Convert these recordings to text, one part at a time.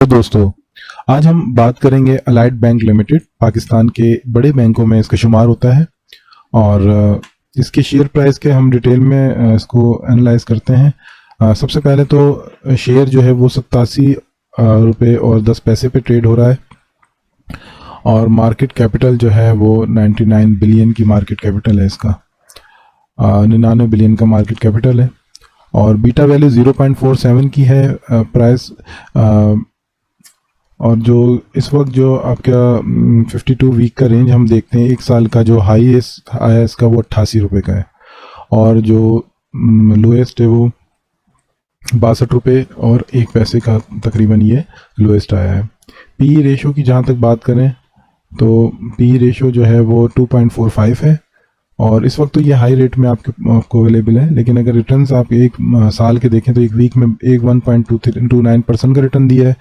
तो दोस्तों, आज हम बात करेंगे अलाइड बैंक लिमिटेड। पाकिस्तान के बड़े बैंकों में इसका शुमार होता है और इसके शेयर प्राइस के हम डिटेल में इसको एनालाइज करते हैं। सबसे पहले तो शेयर जो है वो 87 रुपये और 10 पैसे पे ट्रेड हो रहा है और मार्केट कैपिटल जो है वो 99 बिलियन की मार्केट कैपिटल है। इसका 99 बिलियन का मार्केट कैपिटल है और बीटा वैल्यू 0.47 की है प्राइस। और जो इस वक्त जो आपका 52 वीक का रेंज हम देखते हैं, एक साल का जो हाईएस्ट आया है इसका वो 88 रुपये का है और जो लोएस्ट है वो 62 रुपये और 1 पैसे का तकरीबन ये लोएस्ट आया है। पी रेशो की जहाँ तक बात करें तो पी रेशो जो है वो 2.45 है और इस वक्त तो ये हाई रेट में आपको अवेलेबल है, लेकिन अगर रिटर्न्स आप एक साल के देखें तो एक वीक में 1.29% का रिटर्न दिया है,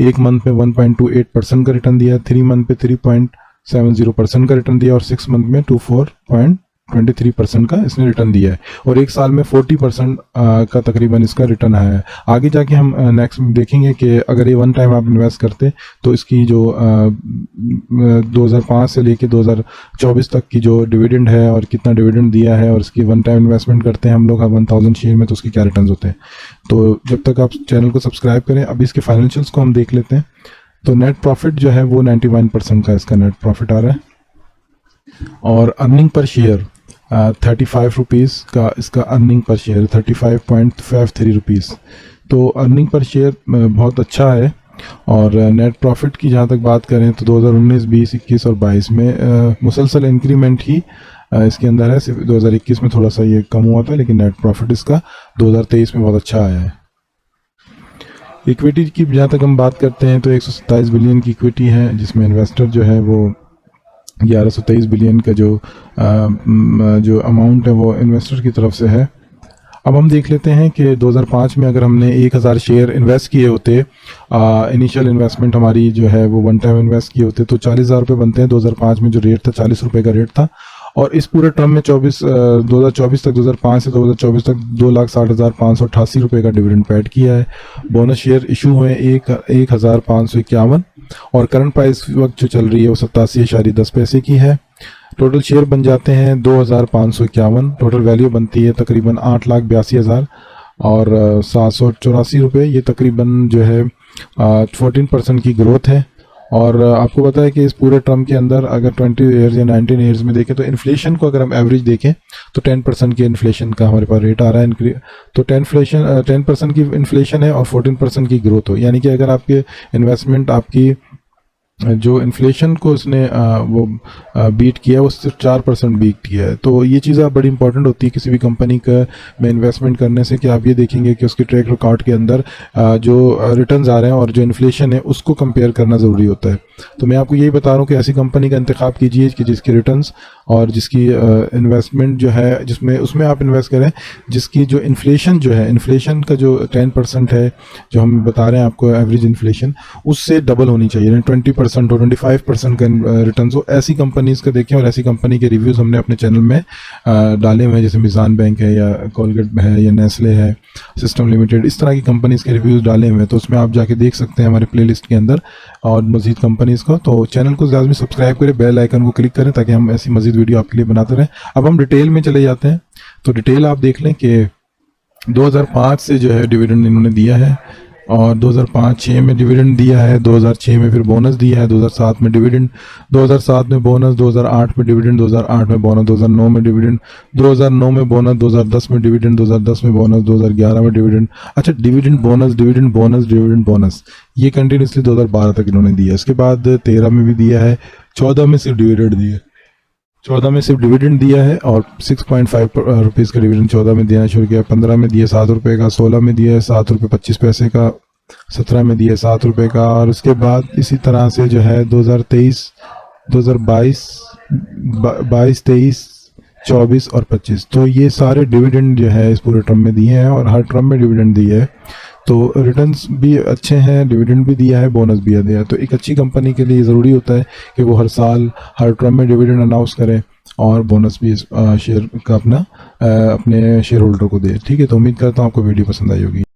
एक मंथ में 1.28% का रिटर्न दिया, 3 मंथ पे 3.70% का रिटर्न दिया और 6 मंथ में 24.23% का इसने रिटर्न दिया है और एक साल में 40% का तकरीबन इसका रिटर्न आया है। आगे जाके हम नेक्स्ट देखेंगे कि अगर ये वन टाइम आप इन्वेस्ट करते तो इसकी जो 2005 से लेके 2024 तक की जो डिविडेंड है और कितना डिविडेंड दिया है और इसकी वन टाइम इन्वेस्टमेंट करते हैं हम लोग 1000 शेयर में तो उसके क्या रिटर्न होते हैं। तो जब तक आप चैनल को सब्सक्राइब करें, अभी इसके फाइनेंशियल्स को हम देख लेते हैं। तो नेट प्रॉफिट जो है वो 91% का इसका नेट प्रॉफिट आ रहा है और अर्निंग पर शेयर 35 रुपीज़ का इसका अर्निंग पर शेयर 35.53 रुपीज़। तो अर्निंग पर शेयर बहुत अच्छा है और नेट प्रॉफिट की जहाँ तक बात करें तो 2019, 20, 21 और 22 में मुसलसल इंक्रीमेंट ही इसके अंदर है। सिर्फ 2021 में थोड़ा सा ये कम हुआ था, लेकिन नेट प्रॉफिट इसका 2023 में बहुत अच्छा आया है। इक्विटी की जहाँ तक हम बात करते हैं तो 127 बिलियन की इक्विटी है, जिसमें इन्वेस्टर जो है वो 1123 बिलियन का जो अमाउंट है वो इन्वेस्टर की तरफ से है। अब हम देख लेते हैं कि 2005 में अगर हमने 1000 शेयर इन्वेस्ट किए होते, इनिशियल इन्वेस्टमेंट हमारी जो है वो वन टाइम इन्वेस्ट किए होते तो 40,000 रुपये बनते हैं। 2005 में जो रेट था 40 रुपये का रेट था और इस पूरे टर्म में 2024 तक 2005 से 2024 तक 2,60,588 रुपये का डिविडेंड पेड किया है। बोनस शेयर इशू हुए 1,551 और करंट प्राइस वक्त जो चल रही है वो 87.10 पैसे की है। टोटल शेयर बन जाते हैं 2,551। टोटल वैल्यू बनती है तकरीबन 8,82,000 और 784 रुपये। ये तकरीबन जो है 14% की ग्रोथ है और आपको पता है कि इस पूरे टर्म के अंदर अगर 20 ईयर्स या 19 ईयर्स में देखें तो इन्फ्लेशन को अगर हम एवरेज देखें तो 10% की इन्फ्लेशन का हमारे पास रेट आ रहा है। तो 10% की इन्फ्लेशन है और 14% की ग्रोथ हो, यानी कि अगर आपके इन्वेस्टमेंट आपकी जो इन्फ्लेशन को उसने वो बीट किया है वो सिर्फ 4% बीट किया है। तो ये चीज़ बड़ी इंपॉर्टेंट होती है किसी भी कंपनी का में इन्वेस्टमेंट करने से कि आप ये देखेंगे कि उसके ट्रैक रिकॉर्ड के अंदर जो रिटर्न्स आ रहे हैं और जो इन्फ्लेशन है उसको कंपेयर करना ज़रूरी होता है। तो मैं आपको यही बता रहा हूँ कि ऐसी कंपनी का इंतखाब कीजिए कि जिसकी रिटर्न्स और जिसकी इन्वेस्टमेंट जो है जिसमें उसमें आप इन्वेस्ट करें जिसकी जो इन्फ्लेशन जो है, इन्फ्लेशन का जो 10% है जो हम बता रहे हैं आपको एवरेज इन्फ्लेशन, उससे डबल होनी चाहिए, 20% और 25% का रिटर्न हो। ऐसी कंपनीज का देखें और ऐसी कंपनी के रिव्यूज़ हमने अपने चैनल में डाले हुए हैं, जैसे मिज़ान बैंक है या कोलगेट है या नेस्ले है, सिस्टम लिमिटेड, इस तरह की कंपनीज के रिव्यूज़ डाले हुए हैं। तो उसमें आप जाके देख सकते हैं हमारे प्लेलिस्ट के अंदर और मज़ीद कंपनीज को। तो चैनल को ज़्यादा सब्सक्राइब करें, बेल आइकन को क्लिक करें ताकि हम ऐसी मज़ीद वीडियो आपके लिए बनाते रहें। अब हम डिटेल में चले जाते हैं। तो डिटेल आप देख लें कि 2005 से जो है डिविडेंड इन्होंने दिया है और 2005-6 में डिविडेंड दिया है, 2006 में फिर बोनस दिया है, 2007 में डिविडेंड, 2007 में बोनस, 2008 में डिविडेंड, 2008 में बोनस, 2009 में डिविडेंड, 2009 में बोनस, 2010 में डिविडेंड, 2010 में बोनस, 2011 में डिविडेंड। अच्छा, dividend bonus, dividend bonus, dividend bonus ये कंटिन्यूसली 2012 तक इन्होंने दिया। इसके बाद 13 में भी दिया है, 14 में सिर्फ डिविडेंड दिया, 14 में सिर्फ डिविडेंड दिया है और 6.5 रुपीज़ का डिविडेंड 14 में देना शुरू किया, 15 में दिया 7 रुपये का, 16 में दिया 7 रुपये 25 पैसे का, 17 में दिया 7 रुपये का और उसके बाद इसी तरह से जो है 2023, 2022, 23, 24 और 25, तो ये सारे डिविडेंड जो है इस पूरे टर्म में दिए हैं और हर टर्म में डिविडेंड दिए है। तो रिटर्न्स भी अच्छे हैं, डिविडेंड भी दिया है, बोनस भी दिया है। तो एक अच्छी कंपनी के लिए ज़रूरी होता है कि वो हर साल हर टर्म में डिविडेंड अनाउंस करें और बोनस भी शेयर का अपने शेयर होल्डर को दे। ठीक है, तो उम्मीद करता हूँ आपको वीडियो पसंद आई होगी।